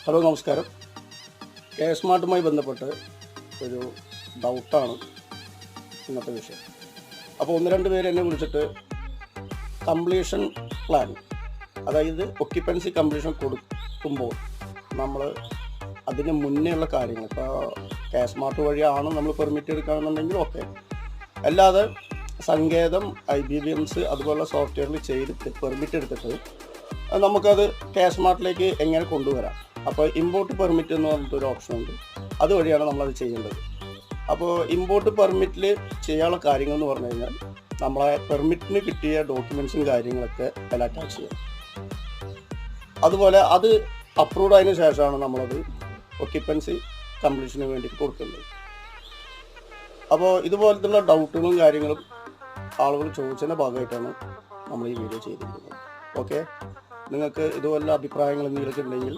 Hello നമസ്കാരം. K സ്മാർട്ടുമായി ബന്ധപ്പെട്ട് ഒരു ഡൗട്ടാണ് ഇന്നത്തെ വിഷയം. അപ്പോൾ 1-2 പേര് എന്നെ വിളിച്ചിട്ട് കംപ്ലീഷൻ പ്ലാൻ, അതായത് ഒക്യുപ്പൻസി കംപ്ലീഷൻ കൊടുക്കുമ്പോൾ നമ്മൾ അതിന് മുന്നേ ഉള്ള കാര്യങ്ങൾ, ഇപ്പോൾ കെ സ്മാർട്ട് വഴിയാണ് നമ്മൾ പെർമിറ്റ് എടുക്കുകയാണെന്നുണ്ടെങ്കിൽ ഓക്കെ, അല്ലാതെ സങ്കേതം IBBMs അതുപോലുള്ള സോഫ്റ്റ്വെയറിൽ ചെയ്തിട്ട് പെർമിറ്റ് എടുത്തിട്ട് നമുക്കത് കെ സ്മാർട്ടിലേക്ക് എങ്ങനെ കൊണ്ടുവരാം. അപ്പോൾ ഇമ്പോർട്ട് പെർമിറ്റ് എന്ന് പറഞ്ഞിട്ടൊരു ഓപ്ഷൻ ഉണ്ട്, അതുവഴിയാണ് നമ്മളത് ചെയ്യേണ്ടത്. അപ്പോൾ ഇമ്പോർട്ട് പെർമിറ്റിൽ ചെയ്യാനുള്ള കാര്യങ്ങൾ എന്ന് പറഞ്ഞു കഴിഞ്ഞാൽ നമ്മളെ പെർമിറ്റിന് കിട്ടിയ ഡോക്യുമെൻറ്റ്സും കാര്യങ്ങളൊക്കെ അതിൽ അറ്റാച്ച് ചെയ്യാം. അതുപോലെ അത് അപ്രൂവ്ഡ് ആയതിനു ശേഷമാണ് നമ്മളത് ഒക്യുപ്പൻസി കംപ്ലീഷന് വേണ്ടി കൊടുക്കുന്നത്. അപ്പോൾ ഇതുപോലത്തുള്ള ഡൗട്ടുകളും കാര്യങ്ങളും ആളുകൾ ചോദിച്ചതിൻ്റെ ഭാഗമായിട്ടാണ് നമ്മൾ ഈ വീഡിയോ ചെയ്തിരിക്കുന്നത്. ഓക്കെ, നിങ്ങൾക്ക് ഇതുപോലുള്ള അഭിപ്രായങ്ങൾ എന്തെങ്കിലുമൊക്കെ ഉണ്ടെങ്കിൽ